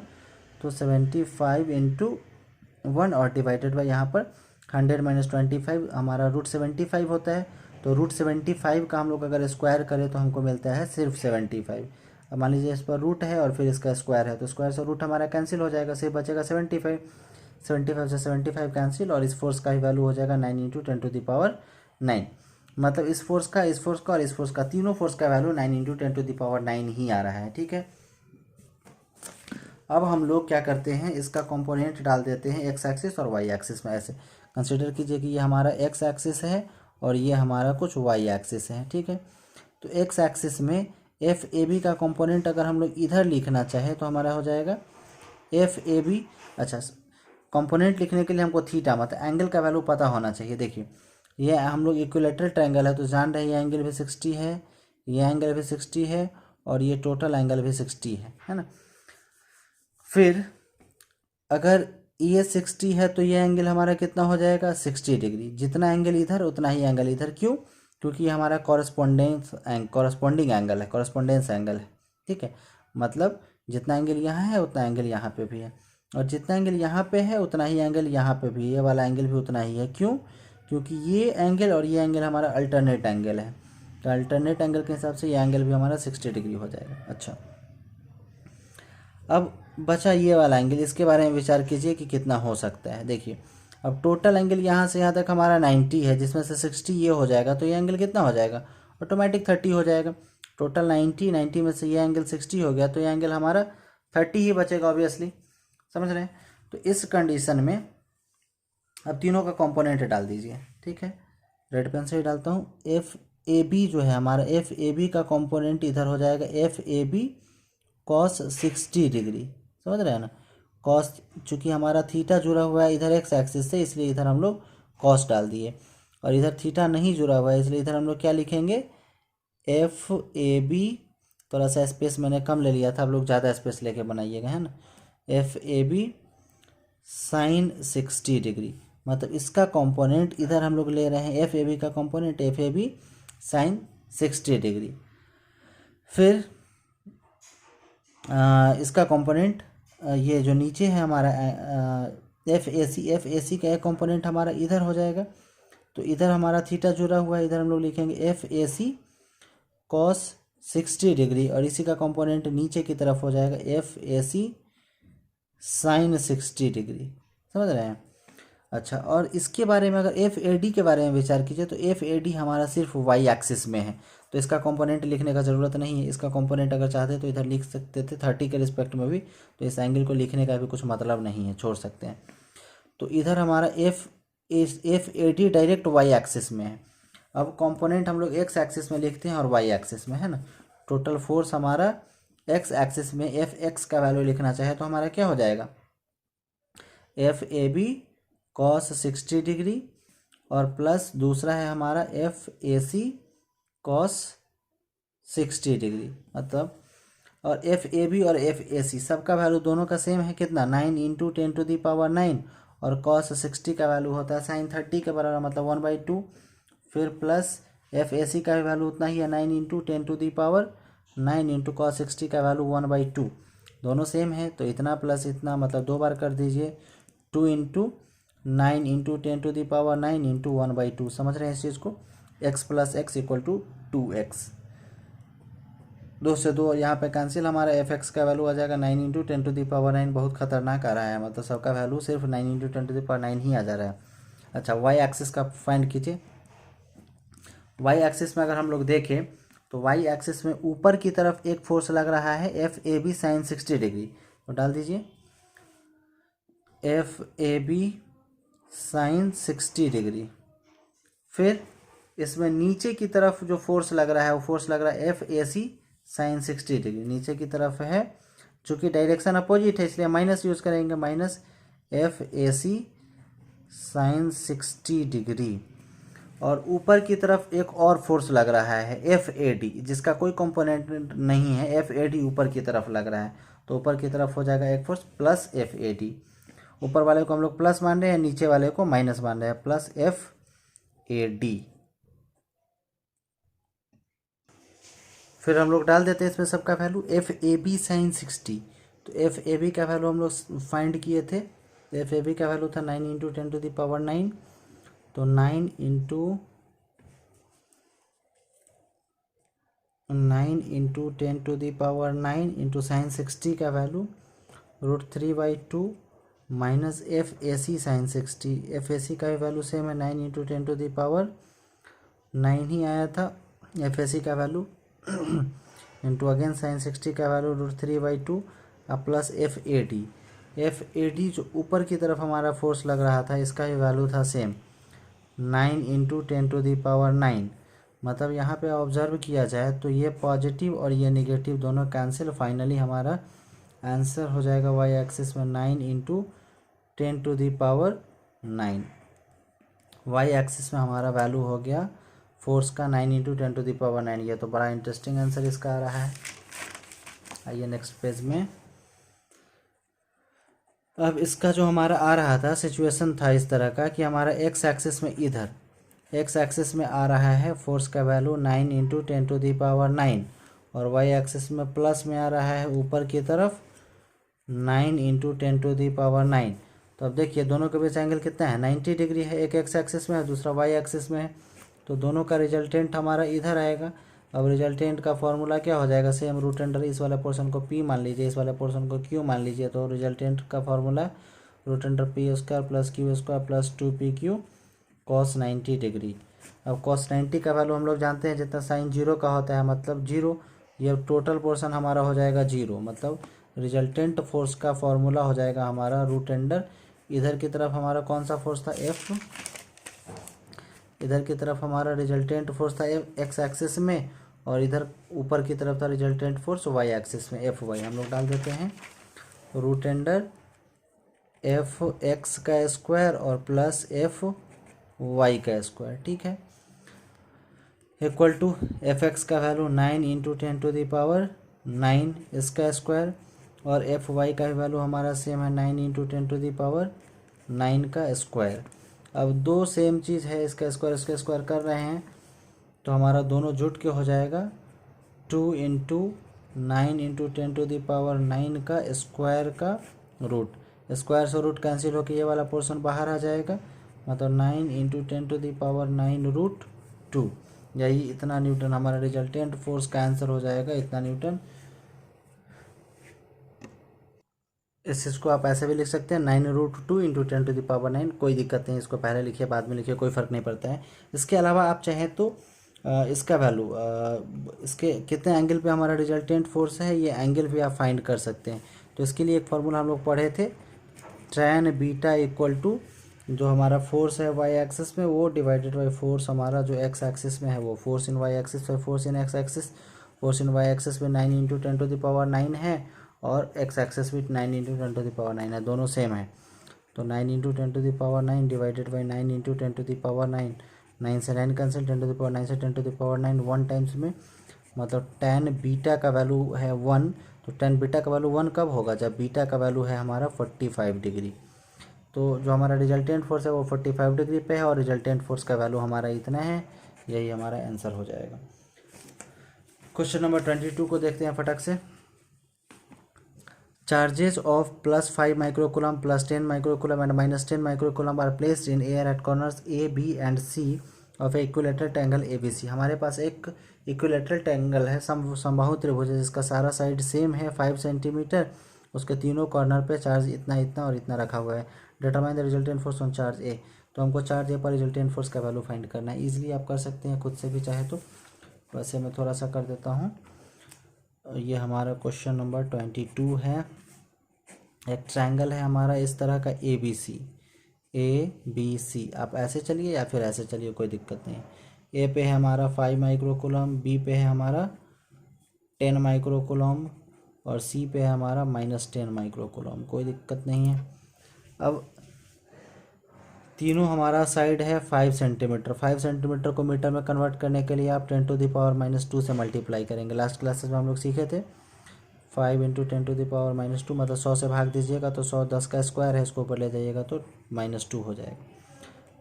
तो 75 इंटू 1 और डिवाइडेड बाई यहाँ पर 100 माइनस 25 हमारा रूट 75 होता है। तो रूट 75 का हम लोग अगर स्क्वायर करें तो हमको मिलता है सिर्फ 75। अब मान लीजिए इस पर रूट है और फिर इसका स्क्वायर है, तो स्क्वायर से रूट हमारा कैंसिल हो जाएगा, सिर्फ बचेगा 75। 75 से 75 कैंसिल, और इस फोर्स का ही वैल्यू हो जाएगा 9 इंटू 10⁹ मतलब इस फोर्स का और इस फोर्स का, तीनों फोर्स का वैल्यू 9 इंटू 10⁹ ही आ रहा है, ठीक है। अब हम लोग क्या करते हैं, इसका कंपोनेंट डाल देते हैं एक्स एक्सिस और वाई एक्सिस में। ऐसे कंसिडर कीजिए कि ये हमारा एक्स एक्सिस है और ये हमारा कुछ वाई एक्सिस है, ठीक है। तो एक्स एक्सिस में एफ ए बी का कंपोनेंट अगर हम लोग इधर लिखना चाहें तो हमारा हो जाएगा एफ ए बी। अच्छा, कंपोनेंट लिखने के लिए हमको थीटा, मतलब एंगल का वैल्यू पता होना चाहिए। देखिए ये हम लोग इक्विलेटरल ट्रायंगल है, तो जान रहे हैं ये एंगल भी 60 है, ये एंगल भी 60 है, और ये टोटल एंगल भी 60 है ना। फिर अगर ये 60 है तो ये एंगल हमारा कितना हो जाएगा 60 डिग्री। जितना एंगल इधर उतना ही एंगल इधर, क्यों, क्योंकि ये हमारा कॉरस्पॉन्डिंग एंगल है, कॉरस्पॉन्डेंस एंगल है, ठीक है। मतलब जितना एंगल यहाँ है उतना एंगल यहाँ पे भी है, और जितना एंगल यहाँ पे है उतना ही एंगल यहाँ पे भी, ये वाला एंगल भी उतना ही है। क्यों, क्योंकि ये एंगल और ये एंगल हमारा अल्टरनेट एंगल है, तो अल्टरनेट एंगल के हिसाब से ये एंगल भी हमारा 60 डिग्री हो जाएगा। अच्छा, अब बचा ये वाला एंगल, इसके बारे में विचार कीजिए कि कितना हो सकता है। देखिए अब टोटल एंगल यहाँ से यहाँ तक हमारा 90 है, जिसमें से 60 ये हो जाएगा, तो ये एंगल कितना हो जाएगा, ऑटोमेटिक 30 हो जाएगा। टोटल 90 में से ये एंगल 60 हो गया, तो ये एंगल हमारा 30 ही बचेगा ऑब्वियसली, समझ रहे हैं। तो इस कंडीशन में अब तीनों का कंपोनेंट डाल दीजिए, ठीक है। रेड पेन से ही डालता हूँ। एफ ए बी जो है हमारा, एफ ए बी का कंपोनेंट इधर हो जाएगा एफ ए बी कॉस 60 डिग्री, समझ रहे हैं ना। कॉस, चूँकि हमारा थीटा जुड़ा हुआ है इधर एक्स एक्सिस से, इसलिए इधर हम लोग कॉस डाल दिए, और इधर थीटा नहीं जुड़ा हुआ है इसलिए इधर हम लोग क्या लिखेंगे, एफ ए बी, थोड़ा सा स्पेस मैंने कम ले लिया था, आप लोग ज़्यादा स्पेस लेके बनाइएगा, है ना। एफ ए बी साइन 60 डिग्री, मतलब इसका कंपोनेंट इधर हम लोग ले रहे हैं, एफ ए बी का कंपोनेंट एफ ए बी साइन 60 डिग्री। फिर इसका कंपोनेंट ये जो नीचे है हमारा एफ ए सी का एक कंपोनेंट हमारा इधर हो जाएगा, तो इधर हमारा थीटा जुड़ा हुआ है, इधर हम लोग लिखेंगे F A C cos 60 degree, और इसी का कंपोनेंट नीचे की तरफ हो जाएगा F A C sine 60 degree. समझ रहे हैं? अच्छा, और इसके बारे में अगर एफ ए डी के बारे में विचार कीजिए तो एफ ए डी हमारा सिर्फ वाई एक्सिस में है, तो इसका कंपोनेंट लिखने का ज़रूरत नहीं है। इसका कंपोनेंट अगर चाहते तो इधर लिख सकते थे 30 के रिस्पेक्ट में भी, तो इस एंगल को लिखने का भी कुछ मतलब नहीं है, छोड़ सकते हैं। तो इधर हमारा F A D direct Y axis में है। अब कंपोनेंट हम लोग एक्स एक्सिस में लिखते हैं और वाई एक्सिस में, है ना। टोटल फोर्स हमारा एक्स एक्सिस में एफ एक्स का वैल्यू लिखना चाहे तो हमारा क्या हो जाएगा, एफ ए बी कॉस 60 डिग्री, और प्लस दूसरा है हमारा F A C cos 60 degree, मतलब, और एफ ए बी और एफ ए सी सबका वैल्यू दोनों का सेम है, कितना 9 इंटू 10⁻⁹, और कॉस 60 का वैल्यू होता है साइन 30 के बराबर, मतलब 1/2। फिर प्लस एफ ए सी का भी वैल्यू उतना ही है 9 इंटू 10⁻⁹ इंटू कॉस 60 का वैल्यू 1/2, दोनों सेम है, तो इतना प्लस इतना, मतलब 2 बार कर दीजिए, 2 इंटू 9 इंटू 10⁻⁹ इंटू 1/2। समझ रहे हैं इस चीज़ को, x plus X equal to 2x, 2 से 2 और यहाँ पे कैंसिल, हमारा एफ एक्स का वैल्यू आ जाएगा 9 इंटू 10⁻⁹। बहुत खतरनाक आ रहा है, मतलब सबका वैल्यू सिर्फ 9 इंटू 10⁻⁹ ही आ जा रहा है। अच्छा, वाई एक्सिस का फाइंड कीजिए। वाई एक्सिस में अगर हम लोग देखें तो वाई एक्सिस में ऊपर की तरफ एक फोर्स लग रहा है एफ ए बी साइन 60 डिग्री, तो डाल दीजिए एफ ए बी साइन 60 डिग्री। फिर इसमें नीचे की तरफ जो फोर्स लग रहा है वो फोर्स लग रहा है F A C sine 60 degree, नीचे की तरफ है, चूँकि डायरेक्शन अपोजिट है इसलिए माइनस यूज़ करेंगे, minus F A C sine 60 degree. और ऊपर की तरफ एक और फोर्स लग रहा है एफ ए डी, जिसका कोई कंपोनेंट नहीं है, एफ ए डी ऊपर की तरफ लग रहा है, तो ऊपर की तरफ हो जाएगा एक force plus F A D. ऊपर वाले को हम लोग प्लस मान रहे हैं, नीचे वाले को माइनस मान रहे हैं, प्लस एफ ए डी। फिर हम लोग डाल देते हैं इसमें सबका वैल्यू, एफ ए बी साइन 60, तो एफ ए बी का वैल्यू हम लोग फाइंड किए थे, एफ ए बी का वैल्यू था 9 इंटू 10⁻⁹, तो 9 इंटू 10⁻⁹ इंटू साइन 60 का value √3/2 minus F A C sine 60, F A C का भी वैल्यू सेम है 9 इंटू 10⁻⁹ ही आया था एफ ए सी का वैल्यू, इंटू अगेन साइन 60 का वैल्यू √3/2, अब plus F A D. F A D जो ऊपर की तरफ हमारा फोर्स लग रहा था इसका भी वैल्यू था सेम 9 इंटू 10⁻⁹, मतलब यहाँ पे ऑब्जर्व किया जाए तो ये पॉजिटिव और ये नेगेटिव दोनों कैंसिल, फाइनली हमारा आंसर हो जाएगा वाई एक्सिस में 9 इंटू 10⁻⁹। वाई एक्सिस में हमारा वैल्यू हो गया फोर्स का 9 इंटू 10⁻⁹। ये तो बड़ा इंटरेस्टिंग आंसर इसका आ रहा है। आइए नेक्स्ट पेज में। अब इसका जो हमारा आ रहा था सिचुएशन था इस तरह का कि हमारा एक्स एक्सिस में, इधर एक्स एक्सिस में आ रहा है फोर्स का वैल्यू 9 इंटू 10⁻⁹, और वाई एक्सिस में प्लस में आ रहा है ऊपर की तरफ 9 इंटू 10⁻⁹। तो अब देखिए दोनों के बीच एंगल कितना है, 90 डिग्री है, एक एक्स एक्सिस में है दूसरा वाई एक्सिस में है, तो दोनों का रिजल्टेंट हमारा इधर आएगा। अब रिजल्टेंट का फॉर्मूला क्या हो जाएगा, सेम रूट अंडर इस वाले पोर्शन को p मान लीजिए, इस वाले पोर्शन को q मान लीजिए, तो रिजल्टेंट का formula root under P square plus Q square plus 2pq cos 90 degree. अब कॉस 90 का वैल्यू हम लोग जानते हैं जितना साइन 0 का होता है, मतलब 0, ये टोटल पोर्शन हमारा हो जाएगा 0, मतलब रिजल्टेंट फोर्स का फॉर्मूला हो जाएगा हमारा रूट अंडर, इधर की तरफ हमारा कौन सा फोर्स था F, इधर की तरफ हमारा रिजल्टेंट फोर्स था एक्स एक्सिस में, और इधर ऊपर की तरफ था रिजल्टेंट फोर्स वाई एक्सिस में एफ वाई। हम लोग डाल देते हैं रूट अंडर एफ एक्स का स्क्वायर और प्लस एफ वाई का स्क्वायर, ठीक है, इक्वल टू एफ एक्स का वैल्यू 9 इंटू 10⁻⁹ इसका स्क्वायर, और एफ वाई का वैल्यू हमारा सेम है 9 इंटू 10⁻⁹ का स्क्वायर। अब दो सेम चीज़ है, इसका स्क्वायर कर रहे हैं तो हमारा दोनों जुट के हो जाएगा 2 इंटू 9 इंटू 10⁻⁹ का स्क्वायर का रूट, स्क्वायर से रूट कैंसिल होकर ये वाला पोर्शन बाहर आ जाएगा, मतलब 9 इंटू 10⁻⁹ रूट 2, यही इतना न्यूटन हमारा रिजल्टेंट फोर्स का आंसर हो जाएगा, इतना न्यूटन। इस चीज़ को आप ऐसे भी लिख सकते हैं 9√2 इंटू 10⁻⁹, कोई दिक्कत नहीं, इसको पहले लिखिए बाद में लिखिए, कोई फ़र्क नहीं पड़ता है। इसके अलावा आप चाहें तो इसका वैल्यू इसके कितने एंगल पे हमारा रिजल्टेंट फोर्स है, ये एंगल भी आप फाइंड कर सकते हैं। तो इसके लिए एक फार्मूला हम लोग पढ़े थे, tan बीटा इक्वल टू जो हमारा फोर्स है वाई एक्सिस में वो डिवाइडेड बाई फोर्स हमारा जो एक्स एक्सिस में है वो, फोर्स इन वाई एक्सिस है force in X axis. Force in Y axis में 9 इंटू 10⁻⁹ है और एक्स एक्सिस भी 9 इंटू 10⁻⁹ है, दोनों सेम है। तो 9 इंटू 10⁻⁹ डिवाइडेड बाई 9 इंटू 10⁻⁹, 9 से 9 कैंसिल, 10⁻⁹ से 10⁻⁹, 1 टाइम्स में, मतलब tan बीटा का वैल्यू है 1। तो tan बीटा का वैल्यू 1 कब होगा, जब बीटा का वैल्यू है हमारा 45 डिग्री। तो जो हमारा रिजल्टेंट फोर्स है वो 45 डिग्री पे है और रिजल्टेंट फोर्स का वैल्यू हमारा इतना है, यही हमारा आंसर हो जाएगा। क्वेश्चन नंबर 22 को देखते हैं फटाक से। Charges of +5 microcoulomb, +10 microcoulomb and -10 microcoulomb are placed in air at corners A B and C of a equilateral triangle ABC। हमारे पास एक इक्विलेटरल ट्रायंगल है, समबाहु त्रिभुज है, जिसका सारा साइड सेम है 5 सेंटीमीटर। उसके तीनों कॉर्नर पे चार्ज इतना इतना और इतना रखा हुआ है। Determine the resultant force on charge A. तो हमको चार्ज ए पर रिजल्टेंट फोर्स का वैल्यू फाइंड करना है। ईजिली आप कर सकते हैं खुद से भी चाहे तो, वैसे मैं थोड़ा सा कर देता हूँ। ये हमारा क्वेश्चन नंबर 22 है। एक ट्रायंगल है हमारा इस तरह का ABC, आप ऐसे चलिए या फिर ऐसे चलिए, कोई दिक्कत नहीं। ए पे है हमारा 5 माइक्रोकूलम, बी पे है हमारा 10 माइक्रोकूलम और सी पे है हमारा -10 माइक्रोकूलम, कोई दिक्कत नहीं है। अब तीनों हमारा साइड है 5 सेंटीमीटर। 5 सेंटीमीटर को मीटर में कन्वर्ट करने के लिए आप 10⁻⁻² से मल्टीप्लाई करेंगे। लास्ट क्लासेस में हम लोग सीखे थे 5 इंटू 10⁻², मतलब 100 से भाग दीजिएगा तो 100 10 का स्क्वायर है, इसको ऊपर ले जाइएगा तो -2 हो जाएगा।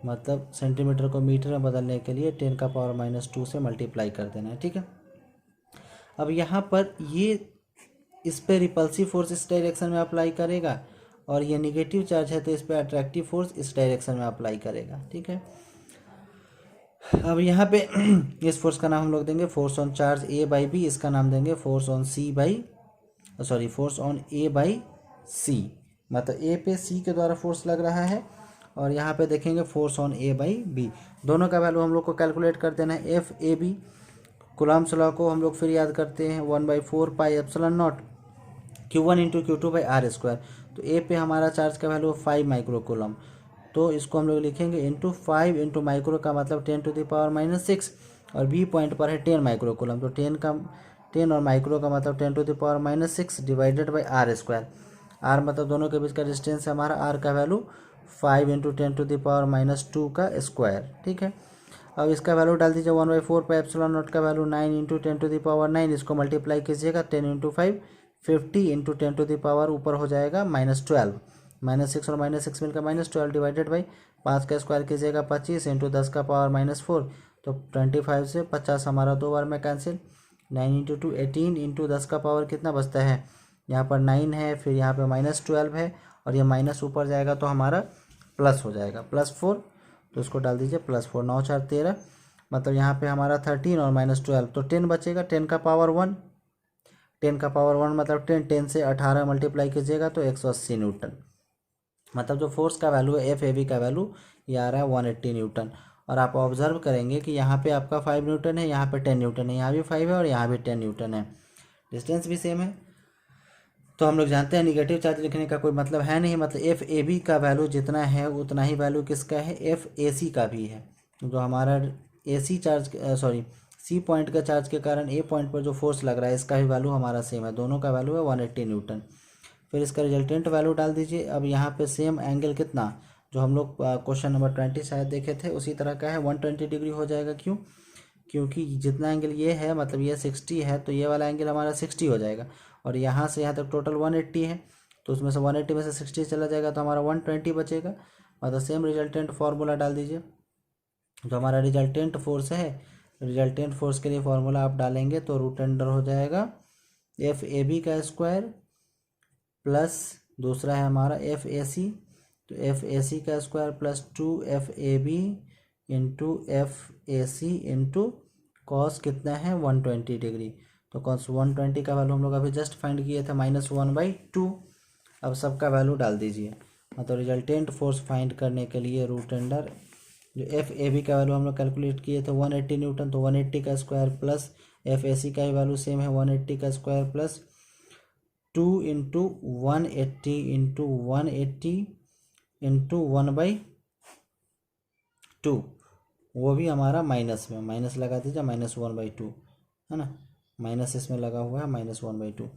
मतलब सेंटीमीटर को मीटर में बदलने के लिए 10⁻² से मल्टीप्लाई कर देना है, ठीक है। अब यहाँ पर ये इस पे रिपल्सिव फोर्स इस डायरेक्शन में अप्लाई करेगा और ये निगेटिव चार्ज है तो इस पे अट्रैक्टिव फोर्स इस डायरेक्शन में अप्लाई करेगा, ठीक है। अब यहाँ पे इस फोर्स का नाम हम लोग देंगे फोर्स ऑन चार्ज A/B, इसका नाम देंगे force on force on A/C। मतलब A पे C के द्वारा फोर्स लग रहा है और यहाँ पे देखेंगे फोर्स ऑन A/B। दोनों का वैल्यू हम लोग को कैलकुलेट कर देना है। FAB कूलम्ब्स लॉ को हम लोग फिर याद करते हैं 1/4 pi epsilon naught Q1 into Q2/r²। तो A पे हमारा चार्ज का वैल्यू 5 माइक्रोकूलम, तो इसको हम लोग लिखेंगे इंटू 5 इंटू माइक्रो का मतलब 10⁻⁻6 और B पॉइंट पर है 10 माइक्रोकूलम, तो 10 और माइक्रो का मतलब 10⁻⁻6 डिवाइडेड बाई r²। r मतलब दोनों के बीच का डिस्टेंस है हमारा, r का वैल्यू 5 इंटू 10⁻⁻2 का स्क्वायर, ठीक है। अब इसका वैल्यू डाल दीजिए 1/4 पर एप्सिलॉन नॉट का वैल्यू 9 इंटू 10⁻⁹, इसको मल्टीप्लाई कीजिएगा 10 इंटू 5 50 इंटू 10⁻, ऊपर हो जाएगा -12, -6 और -6 मिलकर -12 डिवाइडेड बाई 5 का स्क्वायर कीजिएगा 25 इंटू 10 का पावर -4, तो 25 से 50 हमारा 2 बार में कैंसिल। 9 इंटू 2 18 इंटू 10 का पावर कितना बचता है, यहाँ पर 9 है, फिर यहाँ पे -12 है और ये माइनस ऊपर जाएगा तो हमारा प्लस हो जाएगा +4, तो इसको डाल दीजिए +4। 9 4 13, मतलब यहाँ पे हमारा 13 और -12 तो 10 बचेगा। 10 का पावर 1, 10 का पावर 1 मतलब 10 से 18 मल्टीप्लाई कीजिएगा तो 180 न्यूटन। मतलब जो फोर्स का वैल्यू है FAB का वैल्यू ये आ रहा है 180 न्यूटन। और आप ऑब्जर्व करेंगे कि यहाँ पे आपका 5 न्यूटन है, यहाँ पे 10 न्यूटन है, यहाँ भी 5 है और यहाँ भी 10 न्यूटन है, डिस्टेंस भी सेम है। तो हम लोग जानते हैं निगेटिव चार्ज लिखने का कोई मतलब है नहीं, मतलब FAB का वैल्यू जितना है उतना ही वैल्यू किसका है, FAC का भी है। जो हमारा C पॉइंट का चार्ज के कारण A पॉइंट पर जो फोर्स लग रहा है इसका भी वैल्यू हमारा सेम है, दोनों का वैल्यू है 180 न्यूटन। फिर इसका रिजल्टेंट वैल्यू डाल दीजिए। अब यहाँ पे सेम एंगल कितना जो हम लोग क्वेश्चन नंबर 20 शायद देखे थे उसी तरह का है, 120 डिग्री हो जाएगा। क्यों, क्योंकि जितना एंगल ये है मतलब ये 60 है तो ये वाला एंगल हमारा 60 हो जाएगा और यहाँ से यहाँ तक टोटल 180 है, तो उसमें से 180 में से 60 चला जाएगा तो हमारा 120 बचेगा। मतलब सेम रिजल्टेंट फार्मूला डाल दीजिए। जो हमारा रिजल्टेंट फोर्स है, रिजल्टेंट फोर्स के लिए फार्मूला आप डालेंगे तो √अंडर हो जाएगा FAB का स्क्वायर प्लस दूसरा है हमारा FAC, तो FAC का square plus 2 FAB into FAC into cos कितना है 120 डिग्री। तो कॉस 120 का वैल्यू हम लोग अभी जस्ट फाइंड किए थे -1/2। अब सबका वैल्यू डाल दीजिए। मतलब रिजल्टेंट फोर्स फाइंड करने के लिए रूट अंडर जो एफ ए बी का वैल्यू हम लोग कैलकुलेट किए थे 180 न्यूटन, तो 180 का square plus F A C का ही वैल्यू सेम है 180 का square plus 2 into 180 into 180 into 1/2, वो भी हमारा माइनस में, माइनस लगा दीजिए -1/2 है ना, माइनस इसमें लगा हुआ है -1/2।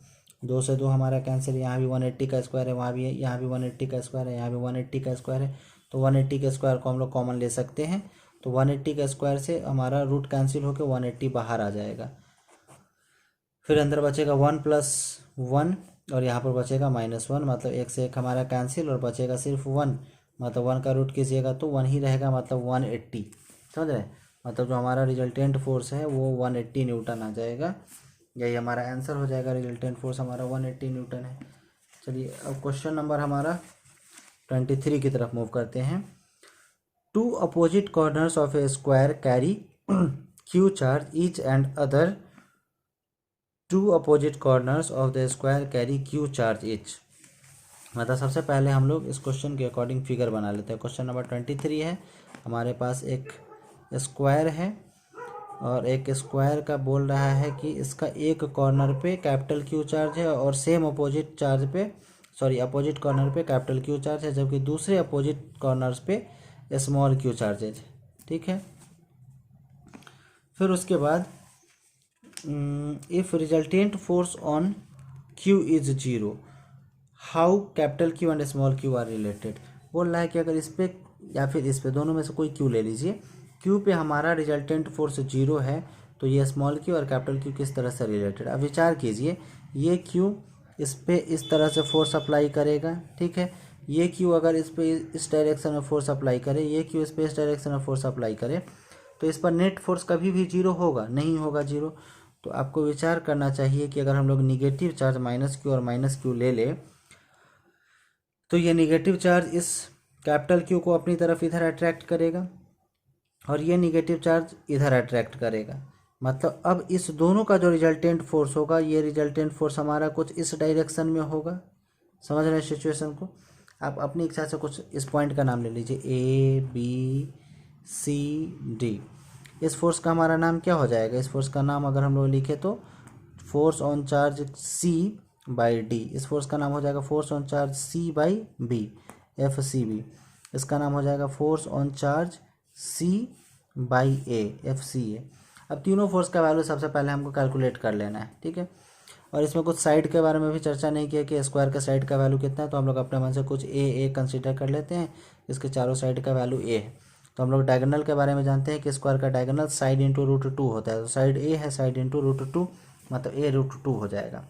2 से 2 हमारा कैंसिल, यहाँ भी 180 का स्क्वायर है, वहाँ भी है, यहाँ भी 180 का स्क्वायर है, यहाँ भी 180 का स्क्वायर है। तो 180 के स्क्वायर को हम लोग कॉमन ले सकते हैं। तो 180 के स्क्वायर से हमारा रूट कैंसिल होकर 180 बाहर आ जाएगा। फिर अंदर बचेगा 1 + 1 और यहाँ पर बचेगा -1, मतलब 1 से 1 हमारा कैंसिल और बचेगा सिर्फ 1, मतलब 1 का रूट कीजिएगा तो 1 ही रहेगा, मतलब 180। समझ रहे, मतलब जो हमारा रिजल्टेंट फोर्स है वो 180 न्यूटन आ जाएगा। यही हमारा आंसर हो जाएगा, रिजल्टेंट फोर्स हमारा 180 न्यूटन है। चलिए अब क्वेश्चन नंबर हमारा 23 की तरफ मूव करते हैं। 2 opposite corners of A square carry Q charge each and other 2 opposite corners of the square carry Q charge each. मतलब सबसे पहले हम लोग इस क्वेश्चन के अकॉर्डिंग फिगर बना लेते हैं। क्वेश्चन नंबर 23 है, हमारे पास एक स्क्वायर है और एक स्क्वायर का बोल रहा है कि इसका एक कॉर्नर पे कैपिटल Q चार्ज है और सेम अपोजिट चार्ज पे, सॉरी अपोजिट कॉर्नर पे कैपिटल Q चार्ज है, जबकि दूसरे अपोजिट कॉर्नर्स पे स्मॉल q चार्जेज। ठीक है, फिर उसके बाद if resultant force on Q is 0 how capital Q and small q are related. बोल रहा है कि अगर इस पे या फिर इस पे, दोनों में से कोई Q ले लीजिए, Q पे हमारा रिजल्टेंट फोर्स 0 है, तो ये स्मॉल q और कैपिटल Q किस तरह से रिलेटेड। अब विचार कीजिए, ये Q इस पे इस तरह से फोर्स अप्लाई करेगा, ठीक है, ये Q अगर इस पे इस डायरेक्शन में फोर्स अप्लाई करे, ये Q इस पे इस डायरेक्शन में फोर्स अप्लाई करे, तो इस पर नेट फोर्स कभी भी 0 होगा नहीं होगा 0। तो आपको विचार करना चाहिए कि अगर हम लोग निगेटिव चार्ज -q और -q ले ले, तो ये निगेटिव चार्ज इस कैपिटल Q को अपनी तरफ इधर अट्रैक्ट करेगा और ये निगेटिव चार्ज इधर अट्रैक्ट करेगा। मतलब अब इस दोनों का जो रिजल्टेंट फोर्स होगा, ये रिजल्टेंट फोर्स हमारा कुछ इस डायरेक्शन में होगा। समझ रहे हैं सिचुएशन को। आप अपनी इच्छा से कुछ इस पॉइंट का नाम ले लीजिए, ABCD। इस फोर्स का हमारा नाम क्या हो जाएगा, इस फोर्स का नाम अगर हम लोग लिखे तो फोर्स ऑन चार्ज C/D। इस फोर्स का नाम हो जाएगा force on charge C/B, FCB। इसका नाम हो जाएगा force on charge C/A, FCA। अब तीनों फोर्स का वैल्यू सबसे पहले हमको कैलकुलेट कर लेना है, ठीक है। और इसमें कुछ साइड के बारे में भी चर्चा नहीं किया कि स्क्वायर का साइड का वैल्यू कितना है, तो हम लोग अपने मन से कुछ A कंसीडर कर लेते हैं। इसके चारों साइड का वैल्यू A है। तो हम लोग डायगोनल के बारे में जानते हैं कि स्क्वायर का डायगोनल साइड इंटू √2 होता है। तो साइड A है, साइड इंटू √2, मतलब A √2 हो जाएगा।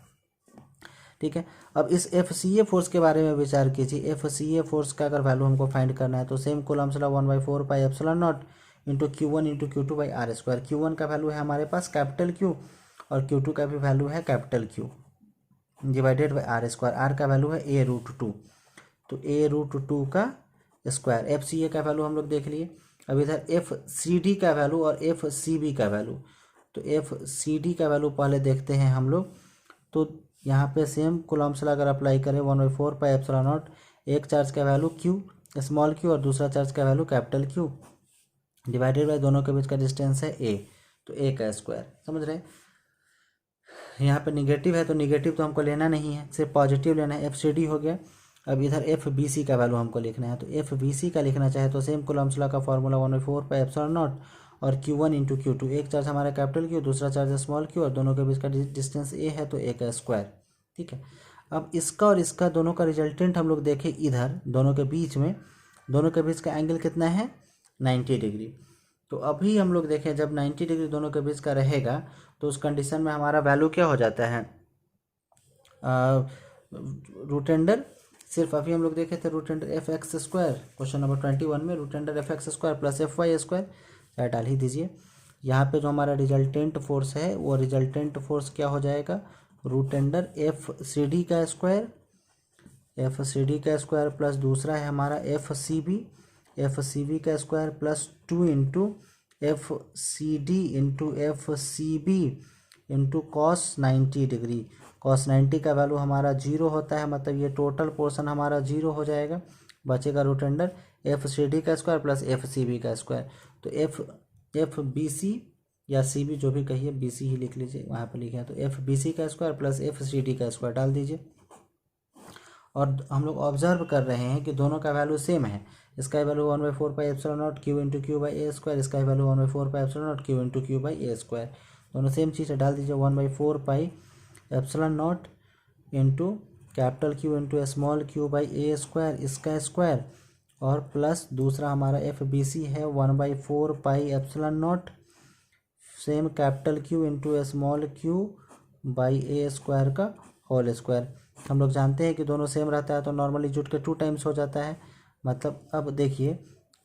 ठीक है, अब इस FCA फोर्स के बारे में विचार कीजिए। FCA फोर्स का अगर वैल्यू हमको फाइंड करना है तो same Coulomb's law 1/4 pi epsilon not into Q1 into Q2 by R square. Q1 का वैल्यू है हमारे पास कैपिटल Q और Q2 का भी वैल्यू है capital Q divided by R square. R का वैल्यू है A √2, तो A √2 का स्क्वायर। FCA का वैल्यू हम लोग देख लिए। अब इधर FCD का वैल्यू और FCB का वैल्यू, तो FCD का वैल्यू पहले देखते हैं हम लोग। तो यहाँ पे सेम कूलम्ब्स लॉ अगर अप्लाई करें 1/4 पाई एप्सिलॉन नॉट, एक चार्ज का वैल्यू Q स्मॉल q और दूसरा चार्ज का value capital Q divided by दोनों के बीच का डिस्टेंस है A, तो A का स्क्वायर। समझ रहे हैं, यहाँ पे निगेटिव है तो निगेटिव तो हमको लेना नहीं है, सिर्फ पॉजिटिव लेना है। FCD हो गया। अब इधर FBC का वैल्यू हमको लिखना है, तो FBC का लिखना चाहे तो सेम कूलम्ब्स लॉ का फॉर्मूला 1/4 पाई एप्सिलॉन नॉट और Q1 इंटू Q2। एक चार्ज हमारा कैपिटल Q, दूसरा चार्ज स्मॉल q और दोनों के बीच का डिस्टेंस A है, तो A का स्क्वायर। ठीक है, अब इसका और इसका दोनों का रिजल्टेंट हम लोग देखें इधर, दोनों के बीच में, दोनों के बीच का एंगल कितना है 90 डिग्री। तो अभी हम लोग देखें जब 90 डिग्री दोनों के बीच का रहेगा तो उस कंडीशन में हमारा वैल्यू क्या हो जाता है, रूट अंडर, सिर्फ अभी हम लोग देखे थे root under FX square. Question number 21 में root under FX square plus FY square, क्या डाल ही दीजिए। यहाँ पे जो हमारा रिजल्टेंट फोर्स है वो रिजल्टेंट फोर्स क्या हो जाएगा, रूट अंडर FCD का स्क्वायर, FCD का स्क्वायर प्लस दूसरा है हमारा FCB का square plus 2 into F C D into F C B into cos 90 degree. Cos 90 का वैल्यू हमारा 0 होता है, मतलब ये टोटल पोर्शन हमारा 0 हो जाएगा। बचेगा root under F C D का square plus F C B का स्क्वायर। तो एफ बी सी या सी बी जो भी कहिए, बी सी ही लिख लीजिए, वहाँ पर लिखे हैं। तो एफ बी सी का square plus F C D का स्क्वायर डाल दीजिए। और हम लोग ऑब्जर्व कर रहे हैं कि दोनों का वैल्यू सेम है। इसका value 1/4πε0 Q into Q by A square, इसका value 1/4πε0 Q into Q by A square. दोनों सेम चीज़ है, डाल दीजिए 1/4πε0 into capital Q into small Q by A square, इसका स्क्वायर, और प्लस दूसरा हमारा एफ बी सी है 1/4πε0 same capital Q into small Q by A square का होल स्क्वायर। हम लोग जानते हैं कि दोनों सेम रहता है तो नॉर्मली जुट के 2 टाइम्स हो जाता है। मतलब अब देखिए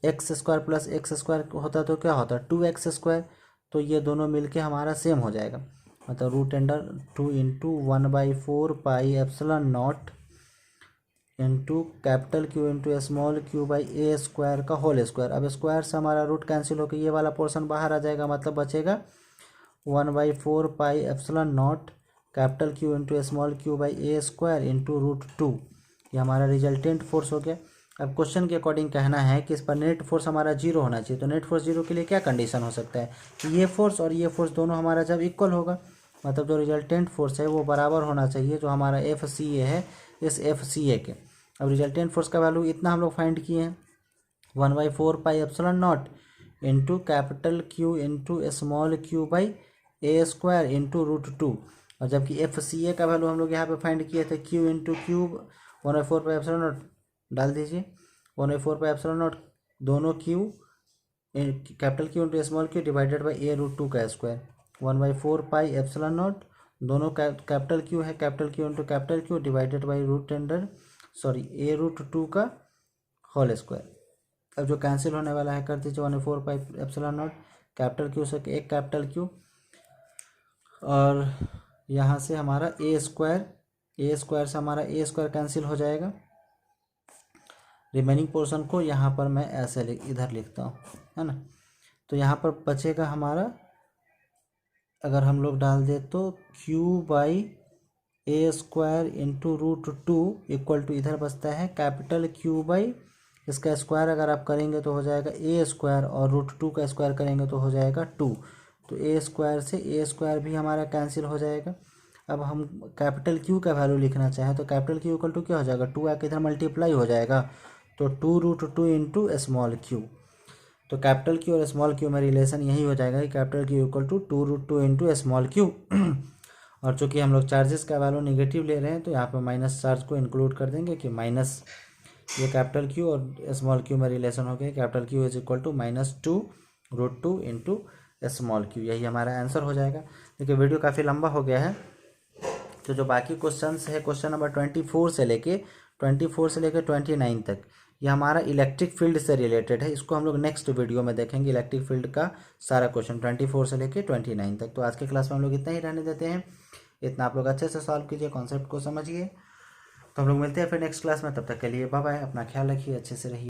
x square plus x square होता तो क्या होता 2x स्क्वायर, तो ये दोनों मिलके हमारा सेम हो जाएगा। मतलब root under 2 into 1/4πε0 into capital Q into small Q by A square का होल स्क्वायर। अब स्क्वायर से हमारा रूट कैंसिल होकर ये वाला पोर्शन बाहर आ जाएगा, मतलब बचेगा 1/4πε0 capital Q into small Q by A square into root 2। ये हमारा रिजल्टेंट फोर्स हो गया। अब क्वेश्चन के अकॉर्डिंग कहना है कि इस पर नेट फोर्स हमारा 0 होना चाहिए। तो नेट फोर्स 0 के लिए क्या कंडीशन हो सकता है कि ये फोर्स और ये फोर्स दोनों हमारा जब इक्वल होगा, मतलब जो रिजल्टेंट फोर्स है वो बराबर होना चाहिए जो हमारा एफ सी ए है इस एफ सी ए के। अब रिजल्टेंट फोर्स का वैल्यू इतना हम लोग फाइंड किए हैं 1/4πε0 into capital Q into small Q by A square into root 2। और जबकि एफ सी ए का वैल्यू हम लोग यहाँ पे फाइंड किए थे क्यू इंटू क्यूब 1/4πε0 डाल दीजिए 1/4πε0 दोनों Q capital Q into small Q divided by A root 2 का स्क्वायर 1/4πε0 दोनों कैपिटल क्यू है capital Q into capital Q divided by root under A root 2 का होल स्क्वायर। अब जो कैंसिल होने वाला है कर दीजिए 1/4πε0 कैपिटल क्यू से एक कैपिटल क्यू, और यहाँ से हमारा ए स्क्वायर से हमारा ए स्क्वायर कैंसिल हो जाएगा। रिमेनिंग पोर्शन को यहाँ पर मैं ऐसे इधर लिखता हूँ, है ना। तो यहाँ पर बचेगा हमारा, अगर हम लोग डाल दे तो Q by A square into root 2 equal to इधर बचता है कैपिटल क्यू बाई इसका स्क्वायर अगर आप करेंगे तो हो जाएगा ए स्क्वायर, और रूट 2 का स्क्वायर करेंगे तो हो जाएगा 2। तो ए स्क्वायर से ए स्क्वायर भी हमारा कैंसिल हो जाएगा। अब हम कैपिटल क्यू का वैल्यू लिखना चाहें तो कैपिटल क्यू इक्वल टू क्या हो जाएगा 2 आके इधर मल्टीप्लाई हो जाएगा, तो 2 रूट 2 इंटू स्मॉल क्यू। तो कैपिटल क्यू और स्मॉल क्यू में रिलेशन यही हो जाएगा कि capital Q equal to 2 root 2 into small Q. और चूँकि हम लोग चार्जेस का वैल्यू नेगेटिव ले रहे हैं तो यहाँ पर माइनस चार्ज को इंक्लूड कर देंगे कि माइनस ये कैपिटल क्यू और स्मॉल क्यू में रिलेशन हो गया, capital Q is equal to -2 root 2 into small Q. यही हमारा आंसर हो जाएगा। देखिए वीडियो काफ़ी लंबा हो गया है, तो जो बाकी क्वेश्चंस है क्वेश्चन नंबर 24 से लेके 29 तक ये हमारा इलेक्ट्रिक फील्ड से रिलेटेड है। इसको हम लोग नेक्स्ट वीडियो में देखेंगे, इलेक्ट्रिक फील्ड का सारा क्वेश्चन 24 से लेके 29 तक। तो आज के क्लास में हम लोग इतना ही रहने देते हैं। इतना आप लोग अच्छे से सॉल्व कीजिए, कॉन्सेप्ट को समझिए। तो हम लोग मिलते हैं फिर नेक्स्ट क्लास में, तब तक के लिए बाय बाय। अपना ख्याल रखिए, अच्छे से रहिए।